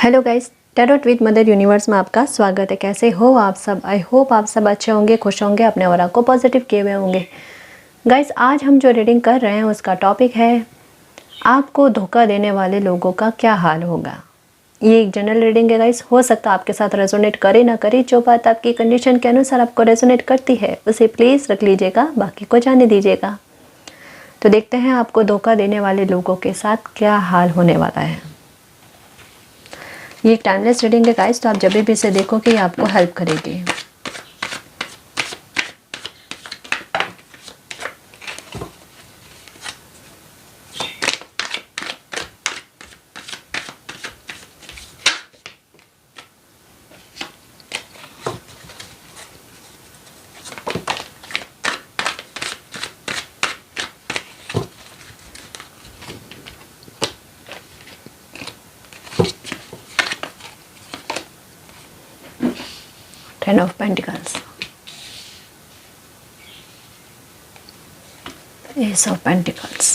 Hello guys, tarot with mother universe में आपका स्वागत है। कैसे हो आप सब? आई होप आप सब अच्छे होंगे, खुश होंगे, अपने ऑरा को पॉजिटिव किए हुए होंगे। गाइस, आज हम जो रीडिंग कर रहे हैं उसका टॉपिक है आपको धोखा देने वाले लोगों का क्या हाल होगा। ये एक जनरल रीडिंग है गाइस, हो सकता है आपके साथ रेजोनेट करे ना करे। जो बात आपकी कंडीशन के अनुसार आपको रेजोनेट करती है उसे प्लीज़ रख लीजिएगा, बाकी को जाने दीजिएगा। तो देखते हैं आपको धोखा देने वाले लोगों के साथ क्या हाल होने वाला है। ये एक टाइमलेस रीडिंग है गाइस, तो आप जब भी इसे देखोगे ये आपको हेल्प करेगी। Ten of Pentacles, Ace of Pentacles,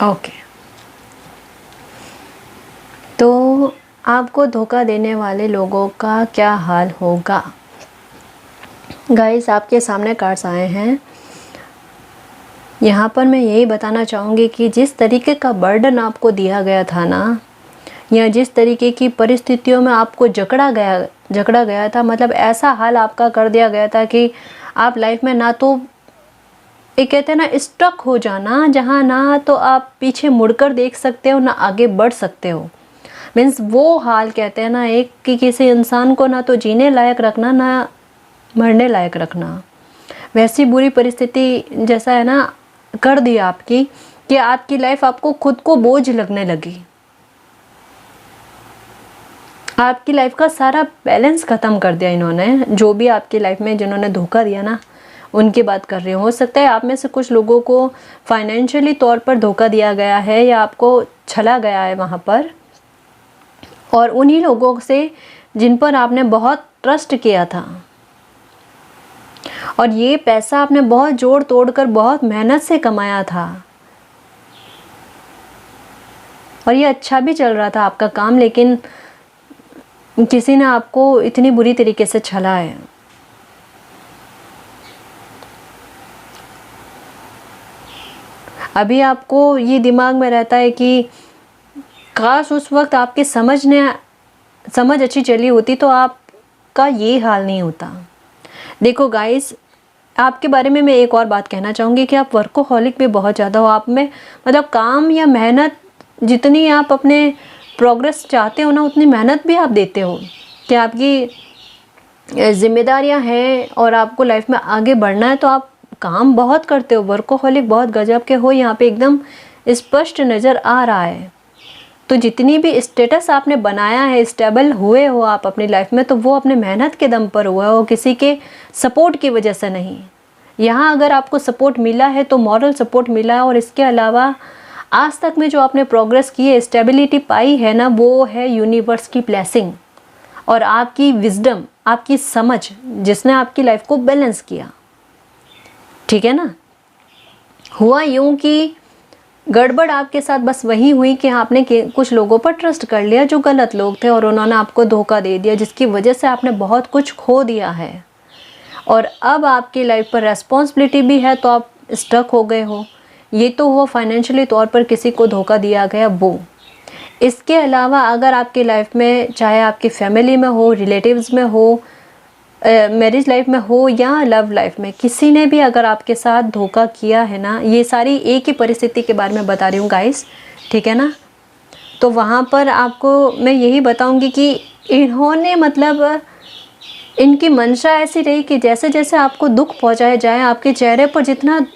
okay. तो आपको धोखा देने वाले लोगों का क्या हाल होगा। गाइस, आपके सामने कार्ड्स आए हैं। यहाँ पर मैं यही बताना चाहूँगी कि जिस तरीके का बर्डन आपको दिया गया था ना, या जिस तरीके की परिस्थितियों में आपको जकड़ा गया था, मतलब ऐसा हाल आपका कर दिया गया था कि आप लाइफ में ना तो ये कहते हैं ना स्टक हो जाना, जहाँ ना तो आप पीछे मुड़कर देख सकते हो ना आगे बढ़ सकते हो। मीन्स वो हाल कहते हैं ना एक कि किसी इंसान को ना तो जीने लायक रखना ना मरने लायक रखना। वैसी बुरी परिस्थिति जैसा है ना कर दी आपकी कि आपकी लाइफ आपको खुद को बोझ लगने लगी। आपकी लाइफ का सारा बैलेंस ख़त्म कर दिया इन्होंने। जो भी आपकी लाइफ में जिन्होंने धोखा दिया ना, उनकी बात कर रही हूँ। हो सकता है आप में से कुछ लोगों को फाइनेंशियली तौर पर धोखा दिया गया है या आपको छला गया है वहाँ पर, और उन्हीं लोगों से जिन पर आपने बहुत ट्रस्ट किया था, और ये पैसा आपने बहुत जोड़ तोड़ कर बहुत मेहनत से कमाया था, और ये अच्छा भी चल रहा था आपका काम, लेकिन किसी ने आपको इतनी बुरी तरीके से छला है। अभी आपको ये दिमाग में रहता है कि काश उस वक्त आपकी समझ अच्छी चली होती तो आपका ये हाल नहीं होता। देखो गाइस, आपके बारे में मैं एक और बात कहना चाहूँगी कि आप वर्कोहॉलिक भी बहुत ज़्यादा हो। आप में मतलब काम या मेहनत जितनी आप अपने प्रोग्रेस चाहते हो ना, उतनी मेहनत भी आप देते हो कि आपकी जिम्मेदारियां हैं और आपको लाइफ में आगे बढ़ना है, तो आप काम बहुत करते हो। वर्कोहॉलिक बहुत गजब के हो, यहाँ पे एकदम स्पष्ट नज़र आ रहा है। तो जितनी भी स्टेटस आपने बनाया है, स्टेबल हुए हो आप अपनी लाइफ में, तो वो अपने मेहनत के दम पर हुआ हो, किसी के सपोर्ट की वजह से नहीं। यहाँ अगर आपको सपोर्ट मिला है तो मॉरल सपोर्ट मिला है, और इसके अलावा आज तक में जो आपने प्रोग्रेस की है, स्टेबिलिटी पाई है ना, वो है यूनिवर्स की ब्लेसिंग और आपकी विजडम, आपकी समझ, जिसने आपकी लाइफ को बैलेंस किया। ठीक है ना। हुआ यूं कि गड़बड़ आपके साथ बस वही हुई कि आपने कुछ लोगों पर ट्रस्ट कर लिया जो गलत लोग थे, और उन्होंने आपको धोखा दे दिया, जिसकी वजह से आपने बहुत कुछ खो दिया है। और अब आपकी लाइफ पर रेस्पॉन्सिबिलिटी भी है, तो आप स्टक हो गए हो। ये तो हुआ फाइनेंशियली तौर पर किसी को धोखा दिया गया वो। इसके अलावा अगर आपकी लाइफ में, चाहे आपकी फैमिली में हो, रिलेटिव्स में हो, मैरिज लाइफ में हो या लव लाइफ में, किसी ने भी अगर आपके साथ धोखा किया है ना, ये सारी एक ही परिस्थिति के बारे में बता रही हूँ गाइस, ठीक है ना। तो वहाँ पर आपको मैं यही बताऊँगी कि इन्होंने मतलब इनकी मंशा ऐसी रही कि जैसे जैसे आपको दुख पहुँचाया जाए, आपके चेहरे पर जितना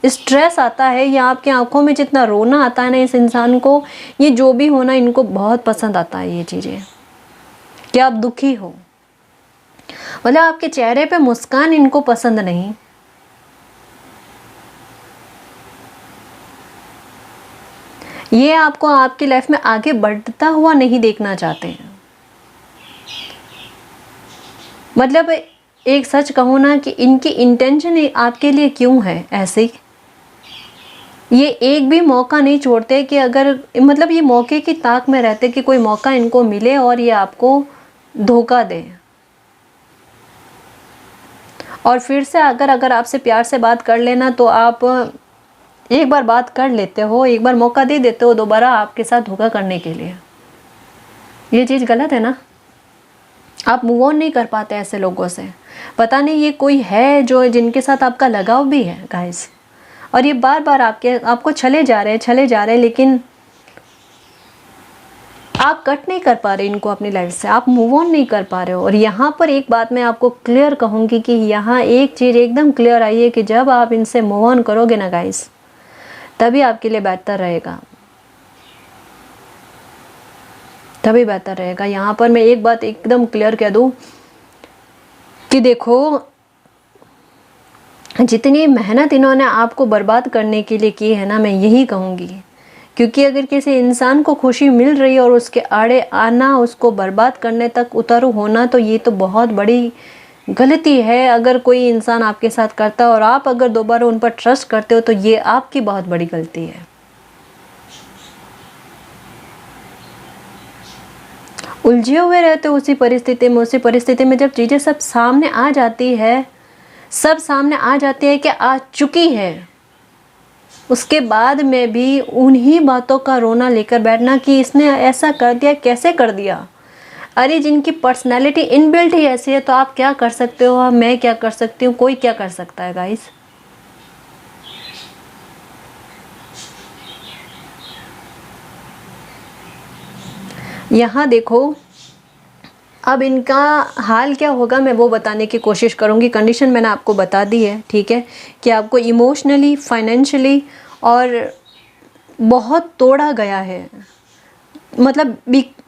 स्ट्रेस आता है या आपकी आंखों में जितना रोना आता है ना इस इंसान को, ये जो भी होना इनको बहुत पसंद आता है ये चीज़ें, कि आप दुखी हो, मतलब आपके चेहरे पे मुस्कान इनको पसंद नहीं। ये आपको आपकी लाइफ में आगे बढ़ता हुआ नहीं देखना चाहते हैं। मतलब एक सच कहूँ ना कि इनकी इंटेंशन आपके लिए क्यों है ऐसे, ये एक भी मौका नहीं छोड़ते कि अगर मतलब ये मौके की ताक में रहते कि कोई मौका इनको मिले और ये आपको धोखा दे। और फिर से अगर आपसे प्यार से बात कर लेना तो आप एक बार बात कर लेते हो, एक बार मौका दे देते हो दोबारा आपके साथ धोखा करने के लिए। ये चीज़ गलत है ना, आप मूव ऑन नहीं कर पाते ऐसे लोगों से। पता नहीं ये कोई है जो जिनके साथ आपका लगाव भी है गाइस, और ये बार बार आपको चले जा रहे हैं, लेकिन आप कट नहीं कर पा रहे इनको अपनी लाइफ से, आप मूव ऑन नहीं कर पा रहे हो। और यहाँ पर एक बात मैं आपको क्लियर कहूँगी कि यहाँ एक चीज़ एकदम क्लियर आई है कि जब आप इनसे मूव ऑन करोगे ना गाइस, तभी आपके लिए बेहतर रहेगा, तभी बेहतर रहेगा। यहाँ पर मैं एक बात एकदम क्लियर कह दूँ कि देखो, जितनी मेहनत इन्होंने आपको बर्बाद करने के लिए की है ना, मैं यही कहूँगी, क्योंकि अगर किसी इंसान को खुशी मिल रही है और उसके आड़े आना, उसको बर्बाद करने तक उतारू होना, तो ये तो बहुत बड़ी गलती है। अगर कोई इंसान आपके साथ करता है और आप अगर दोबारा उन पर ट्रस्ट करते हो तो ये आपकी बहुत बड़ी गलती है। उलझे हुए रहते हो उसी परिस्थिति में जब चीज़ें सब सामने आ जाती है, सब सामने आ जाती है कि आ चुकी है, उसके बाद में भी उन्हीं बातों का रोना लेकर बैठना कि इसने ऐसा कर दिया, कैसे कर दिया। अरे जिनकी पर्सनैलिटी इनबिल्ट ही ऐसी है तो आप क्या कर सकते हो, मैं क्या कर सकती हूँ, कोई क्या कर सकता है गाइस। यहाँ देखो, अब इनका हाल क्या होगा मैं वो बताने की कोशिश करूँगी। कंडीशन मैंने आपको बता दी है, ठीक है, कि आपको इमोशनली, फाइनेंशियली और बहुत तोड़ा गया है। मतलब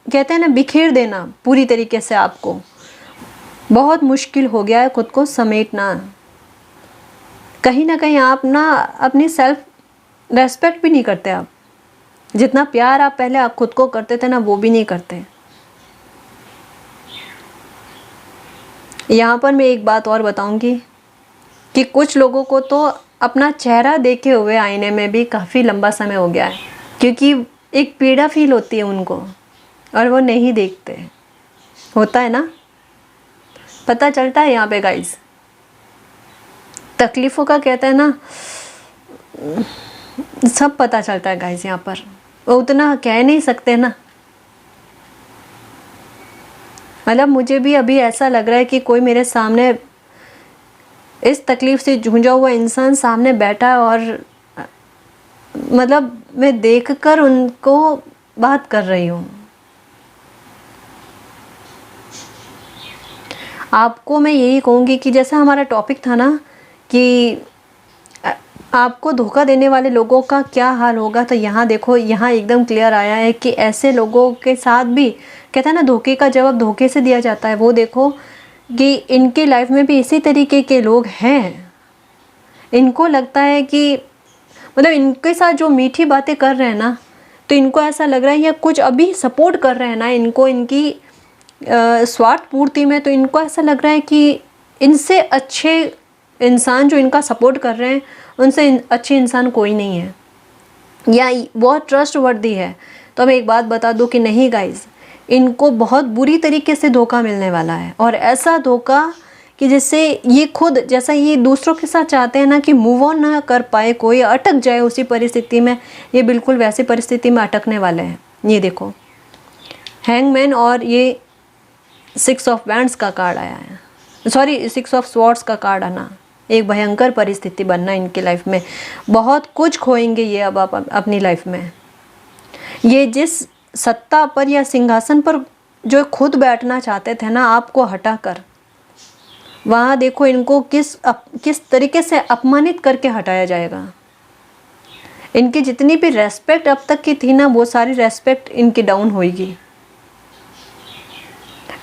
कहते हैं ना, बिखेर देना पूरी तरीके से, आपको बहुत मुश्किल हो गया है खुद को समेटना। कहीं ना कहीं आप ना अपनी सेल्फ रेस्पेक्ट भी नहीं करते, आप जितना प्यार आप पहले आप खुद को करते थे ना, वो भी नहीं करते। यहाँ पर मैं एक बात और बताऊंगी कि कुछ लोगों को तो अपना चेहरा देखे हुए आईने में भी काफ़ी लंबा समय हो गया है, क्योंकि एक पीड़ा फील होती है उनको और वो नहीं देखते। होता है ना, पता चलता है यहाँ पे गाइस, तकलीफ़ों का कहते हैं ना, सब पता चलता है गाइस। यहाँ पर वो उतना कह नहीं सकते ना। मतलब मुझे भी अभी ऐसा लग रहा है कि कोई मेरे सामने इस तकलीफ़ से जूझा हुआ इंसान सामने बैठा है और मतलब मैं देखकर उनको बात कर रही हूँ। आपको मैं यही कहूँगी कि जैसा हमारा टॉपिक था ना कि आपको धोखा देने वाले लोगों का क्या हाल होगा, तो यहाँ देखो, यहाँ एकदम क्लियर आया है कि ऐसे लोगों के साथ भी कहते हैं ना, धोखे का जवाब धोखे से दिया जाता है। वो देखो कि इनकी लाइफ में भी इसी तरीके के लोग हैं। इनको लगता है कि मतलब इनके साथ जो मीठी बातें कर रहे हैं ना, तो इनको ऐसा लग रहा है या कुछ अभी सपोर्ट कर रहे हैं ना इनको, इनकी स्वार्थ पूर्ति में, तो इनको ऐसा लग रहा है कि इनसे अच्छे इंसान जो इनका सपोर्ट कर रहे हैं, उनसे अच्छे इंसान कोई नहीं है या बहुत ट्रस्टवर्दी है। तो मैं एक बात बता दूं कि नहीं गाइस, इनको बहुत बुरी तरीके से धोखा मिलने वाला है, और ऐसा धोखा कि जिससे ये खुद, जैसा ये दूसरों के साथ चाहते हैं ना कि मूव ऑन ना कर पाए, कोई अटक जाए उसी परिस्थिति में, ये बिल्कुल वैसी परिस्थिति में अटकने वाले हैं। ये देखो, हैंगमैन और ये 6 ऑफ वैंड्स का कार्ड आया है। सॉरी 6 ऑफ स्वॉर्ड्स का कार्ड आना, एक भयंकर परिस्थिति बनना इनकी लाइफ में। बहुत कुछ खोएंगे ये अब आप अपनी लाइफ में। ये जिस सत्ता पर या सिंहासन पर जो खुद बैठना चाहते थे ना, आपको हटाकर, वहाँ देखो इनको किस तरीके से अपमानित करके हटाया जाएगा। इनकी जितनी भी रेस्पेक्ट अब तक की थी ना, वो सारी रेस्पेक्ट इनकी डाउन होगी।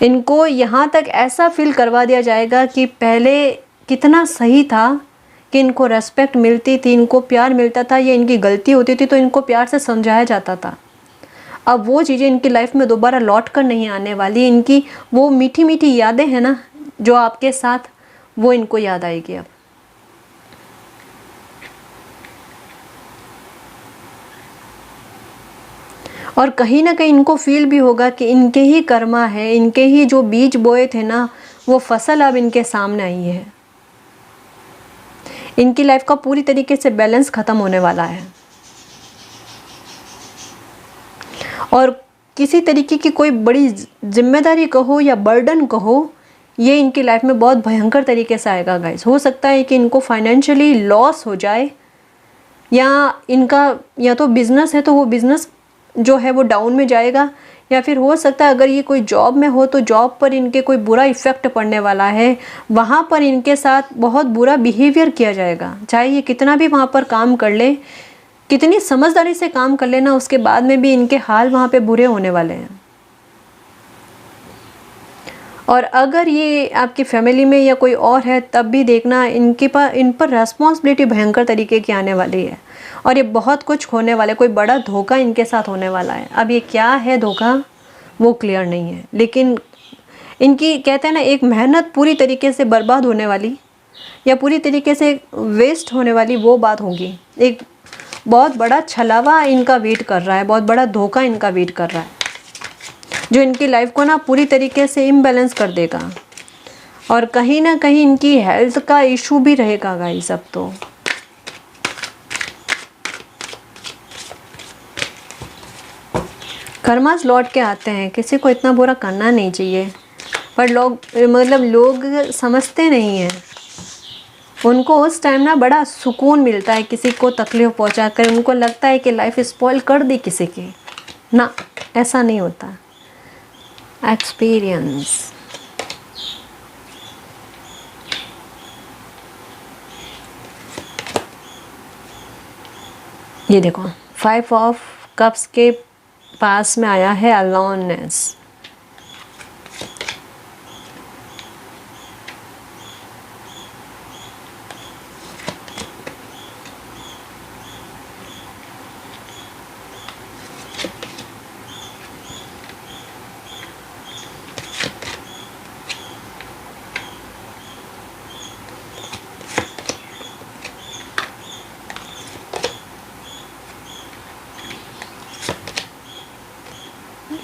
इनको यहाँ तक ऐसा फील करवा दिया जाएगा कि पहले कितना सही था, कि इनको रेस्पेक्ट मिलती थी, इनको प्यार मिलता था, या इनकी गलती होती थी तो इनको प्यार से समझाया जाता था। अब वो चीज़ें इनकी लाइफ में दोबारा लौट कर नहीं आने वाली। इनकी वो मीठी मीठी यादें हैं ना जो आपके साथ, वो इनको याद आएगी अब। और कहीं ना कहीं इनको फील भी होगा कि इनके ही कर्मा है, इनके ही जो बीज बोए थे ना, वो फसल अब इनके सामने आई है। इनकी लाइफ का पूरी तरीके से बैलेंस ख़त्म होने वाला है, और किसी तरीके की कोई बड़ी जिम्मेदारी कहो या बर्डन कहो, ये इनकी लाइफ में बहुत भयंकर तरीके से आएगा गाइस। हो सकता है कि इनको फाइनेंशियली लॉस हो जाए, या इनका या तो बिज़नेस है तो वो बिज़नेस जो है वो डाउन में जाएगा, या फिर हो सकता है अगर ये कोई जॉब में हो तो जॉब पर इनके कोई बुरा इफ़ेक्ट पड़ने वाला है, वहाँ पर इनके साथ बहुत बुरा बिहेवियर किया जाएगा। चाहे ये कितना भी वहाँ पर काम कर ले, कितनी समझदारी से काम कर लेना, उसके बाद में भी इनके हाल वहाँ पे बुरे होने वाले हैं। और अगर ये आपकी फैमिली में या कोई और है, तब भी देखना इन पर रेस्पॉन्सिबिलिटी भयंकर तरीके की आने वाली है, और ये बहुत कुछ होने वाला है। कोई बड़ा धोखा इनके साथ होने वाला है। अब ये क्या है धोखा, वो क्लियर नहीं है, लेकिन इनकी कहते हैं ना, एक मेहनत पूरी तरीके से बर्बाद होने वाली या पूरी तरीके से वेस्ट होने वाली, वो बात होगी। एक बहुत बड़ा छलावा इनका वेट कर रहा है, बहुत बड़ा धोखा इनका वेट कर रहा है, जो इनकी लाइफ को ना पूरी तरीके से इम्बैलेंस कर देगा। और कहीं ना कहीं इनकी हेल्थ का इशू भी रहेगा गाइस। अब तो कर्मास लौट के आते हैं, किसी को इतना बुरा करना नहीं चाहिए, पर लोग समझते नहीं हैं। उनको उस टाइम ना बड़ा सुकून मिलता है किसी को तकलीफ पहुंचा कर। उनको लगता है कि लाइफ स्पॉइल कर दी किसी की। ना, ऐसा नहीं होता। एक्सपीरियंस, ये देखो 5 ऑफ कप्स के पास में आया है अलोननेस।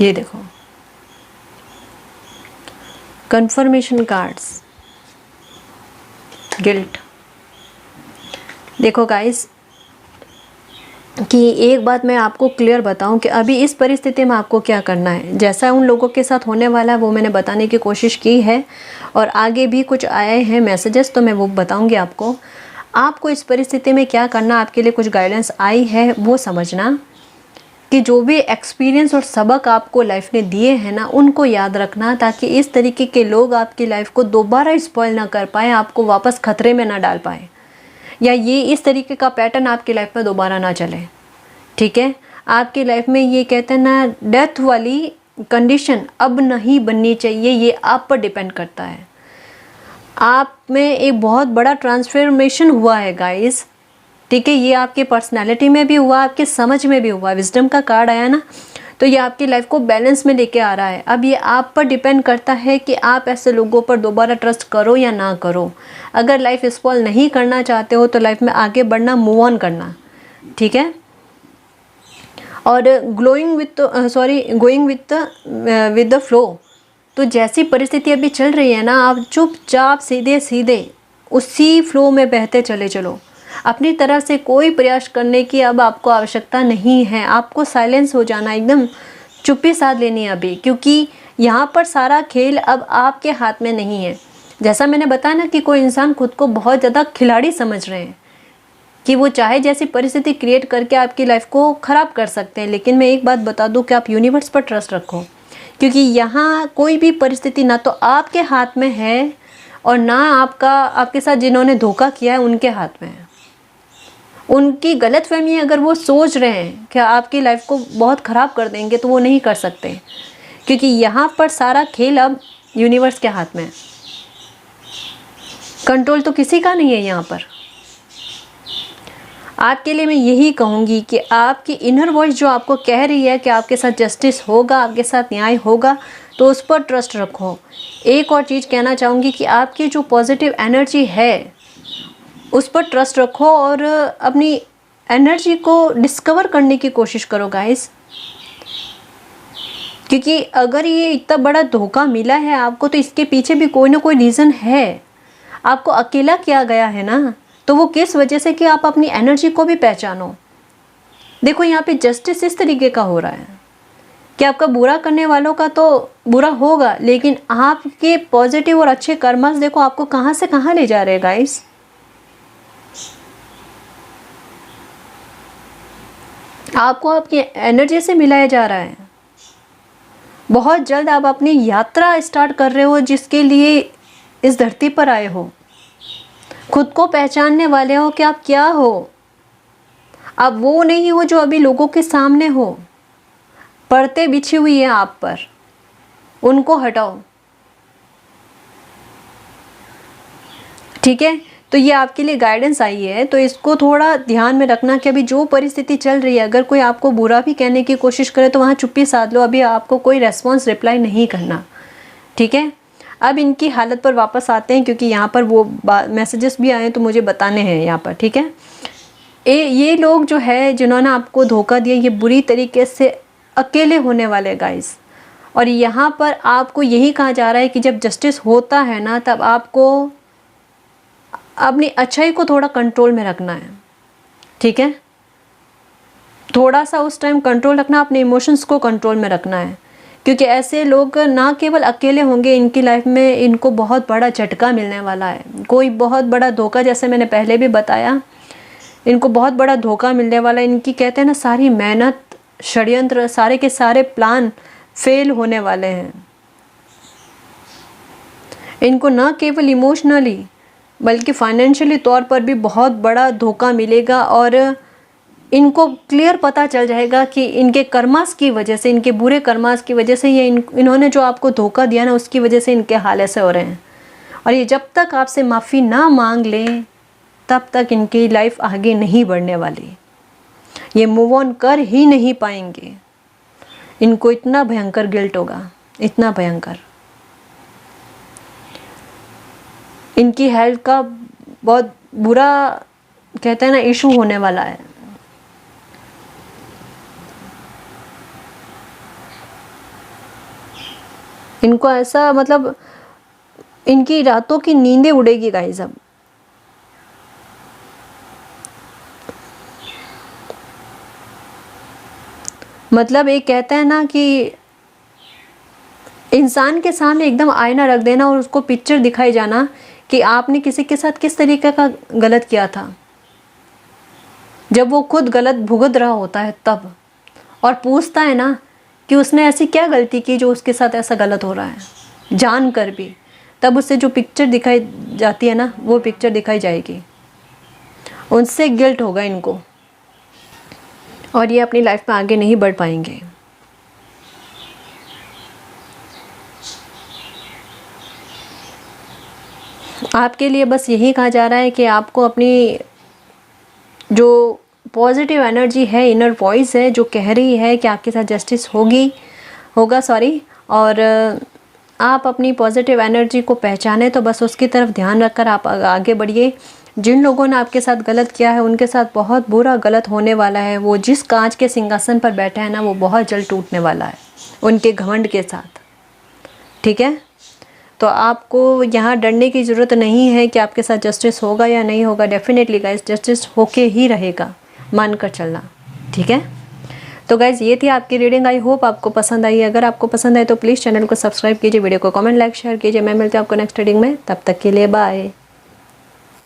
ये देखो कंफर्मेशन कार्ड्स, गिल्ट। देखो गाइस, कि एक बात मैं आपको क्लियर बताऊं कि अभी इस परिस्थिति में आपको क्या करना है। जैसा उन लोगों के साथ होने वाला है वो मैंने बताने की कोशिश की है, और आगे भी कुछ आए हैं मैसेजेस, तो मैं वो बताऊंगी आपको। आपको इस परिस्थिति में क्या करना, आपके लिए कुछ गाइडेंस आई है, वो समझना कि जो भी एक्सपीरियंस और सबक आपको लाइफ ने दिए हैं ना, उनको याद रखना, ताकि इस तरीके के लोग आपकी लाइफ को दोबारा स्पॉइल ना कर पाए, आपको वापस खतरे में ना डाल पाए, या ये इस तरीके का पैटर्न आपकी लाइफ में दोबारा ना चले। ठीक है, आपकी लाइफ में ये कहते हैं ना, डेथ वाली कंडीशन अब नहीं बननी चाहिए। ये आप पर डिपेंड करता है। आप में एक बहुत बड़ा ट्रांसफॉर्मेशन हुआ है गाइस। ठीक है, ये आपकी पर्सनालिटी में भी हुआ, आपके समझ में भी हुआ। विजडम का कार्ड आया ना, तो ये आपकी लाइफ को बैलेंस में लेके आ रहा है। अब ये आप पर डिपेंड करता है कि आप ऐसे लोगों पर दोबारा ट्रस्ट करो या ना करो। अगर लाइफ स्पॉइल नहीं करना चाहते हो तो लाइफ में आगे बढ़ना, मूव ऑन करना। ठीक है, और गोइंग विद द फ्लो। तो जैसी परिस्थिति अभी चल रही है ना, आप चुपचाप सीधे सीधे उसी फ्लो में बहते चले चलो। अपनी तरफ से कोई प्रयास करने की अब आपको आवश्यकता नहीं है। आपको साइलेंस हो जाना, एकदम चुप्पी साध लेनी है अभी, क्योंकि यहाँ पर सारा खेल अब आपके हाथ में नहीं है। जैसा मैंने बताया ना कि कोई इंसान खुद को बहुत ज़्यादा खिलाड़ी समझ रहे हैं कि वो चाहे जैसी परिस्थिति क्रिएट करके आपकी लाइफ को ख़राब कर सकते हैं। लेकिन मैं एक बात बता दूं कि आप यूनिवर्स पर ट्रस्ट रखो, क्योंकि यहाँ कोई भी परिस्थिति ना तो आपके हाथ में है और ना आपके साथ जिन्होंने धोखा किया है उनके हाथ में है। उनकी गलतफहमी अगर वो सोच रहे हैं कि आपकी लाइफ को बहुत ख़राब कर देंगे तो वो नहीं कर सकते, क्योंकि यहाँ पर सारा खेल अब यूनिवर्स के हाथ में है। कंट्रोल तो किसी का नहीं है यहाँ पर। आपके लिए मैं यही कहूँगी कि आपकी इनर वॉइस जो आपको कह रही है कि आपके साथ जस्टिस होगा, आपके साथ न्याय होगा, तो उस पर ट्रस्ट रखो। एक और चीज़ कहना चाहूँगी कि आपकी जो पॉजिटिव एनर्जी है उस पर ट्रस्ट रखो और अपनी एनर्जी को डिस्कवर करने की कोशिश करो गाइस, क्योंकि अगर ये इतना बड़ा धोखा मिला है आपको तो इसके पीछे भी कोई ना कोई रीज़न है। आपको अकेला किया गया है ना, तो वो किस वजह से कि आप अपनी एनर्जी को भी पहचानो। देखो यहाँ पे जस्टिस इस तरीके का हो रहा है कि आपका बुरा करने वालों का तो बुरा होगा, लेकिन आपके पॉजिटिव और अच्छे कर्मस देखो आपको कहाँ से कहाँ ले जा रहे हैं गाइस। आपको आपकी एनर्जी से मिलाया जा रहा है। बहुत जल्द आप अपनी यात्रा स्टार्ट कर रहे हो जिसके लिए इस धरती पर आए हो। खुद को पहचानने वाले हो कि आप क्या हो। आप वो नहीं हो जो अभी लोगों के सामने हो। परतें बिछी हुई है आप पर, उनको हटाओ। ठीक है, तो ये आपके लिए गाइडेंस आई है, तो इसको थोड़ा ध्यान में रखना कि अभी जो परिस्थिति चल रही है, अगर कोई आपको बुरा भी कहने की कोशिश करे तो वहाँ चुप्पी साध लो। अभी आपको कोई रेस्पॉन्स रिप्लाई नहीं करना। ठीक है, अब इनकी हालत पर वापस आते हैं, क्योंकि यहाँ पर वो मैसेजेस भी आए तो मुझे बताने हैं यहाँ पर। ठीक है, ये लोग जो है जिन्होंने आपको धोखा दिया, ये बुरी तरीके से अकेले होने वाले गाइस। और यहाँ पर आपको यही कहा जा रहा है कि जब जस्टिस होता है ना, तब आपको अपनी अच्छाई को थोड़ा कंट्रोल में रखना है। ठीक है, थोड़ा सा उस टाइम कंट्रोल रखना, अपने इमोशंस को कंट्रोल में रखना है, क्योंकि ऐसे लोग ना केवल अकेले होंगे, इनकी लाइफ में इनको बहुत बड़ा झटका मिलने वाला है। कोई बहुत बड़ा धोखा, जैसे मैंने पहले भी बताया, इनको बहुत बड़ा धोखा मिलने वाला है। इनकी कहते हैं ना सारी मेहनत, षड्यंत्र, सारे के सारे प्लान फेल होने वाले हैं। इनको ना केवल इमोशनली बल्कि फाइनेंशियली तौर पर भी बहुत बड़ा धोखा मिलेगा और इनको क्लियर पता चल जाएगा कि इनके कर्मास की वजह से, इनके बुरे कर्मास की वजह से ये इन्होंने जो आपको धोखा दिया ना, उसकी वजह से इनके हाल ऐसे हो रहे हैं। और ये जब तक आपसे माफ़ी ना मांग लें तब तक इनकी लाइफ आगे नहीं बढ़ने वाली। ये मूव ऑन कर ही नहीं पाएंगे। इनको इतना भयंकर गिल्ट होगा, इतना भयंकर। इनकी हेल्थ का बहुत बुरा कहते हैं ना इशू होने वाला है। इनको ऐसा मतलब इनकी रातों की नींदें उड़ेगी गाइस। अब मतलब एक कहते हैं ना कि इंसान के सामने एकदम आईना रख देना और उसको पिक्चर दिखाई जाना कि आपने किसी के साथ किस तरीके का गलत किया था, जब वो खुद गलत भुगत रहा होता है तब, और पूछता है ना कि उसने ऐसी क्या गलती की जो उसके साथ ऐसा गलत हो रहा है जान कर भी, तब उससे जो पिक्चर दिखाई जाती है ना, वो पिक्चर दिखाई जाएगी। उनसे गिल्ट होगा इनको और ये अपनी लाइफ में आगे नहीं बढ़ पाएंगे। आपके लिए बस यही कहा जा रहा है कि आपको अपनी जो पॉजिटिव एनर्जी है, इनर वॉइस है जो कह रही है कि आपके साथ जस्टिस होगा और आप अपनी पॉजिटिव एनर्जी को पहचाने, तो बस उसकी तरफ ध्यान रखकर आप आगे बढ़िए। जिन लोगों ने आपके साथ गलत किया है उनके साथ बहुत बुरा गलत होने वाला है। वो जिस कांच के सिंहासन पर बैठे हैं ना, वो बहुत जल्द टूटने वाला है उनके घमंड के साथ। ठीक है, तो आपको यहाँ डरने की ज़रूरत नहीं है कि आपके साथ जस्टिस होगा या नहीं होगा। डेफिनेटली गाइस जस्टिस होके ही रहेगा, मान कर चलना। ठीक है, तो गाइज़ ये थी आपकी रीडिंग। आई होप आपको पसंद आई। अगर आपको पसंद आए तो प्लीज़ चैनल को सब्सक्राइब कीजिए, वीडियो को कमेंट लाइक शेयर कीजिए। मैं मिलती हूँ आपको नेक्स्ट रीडिंग में, तब तक के लिए बाय।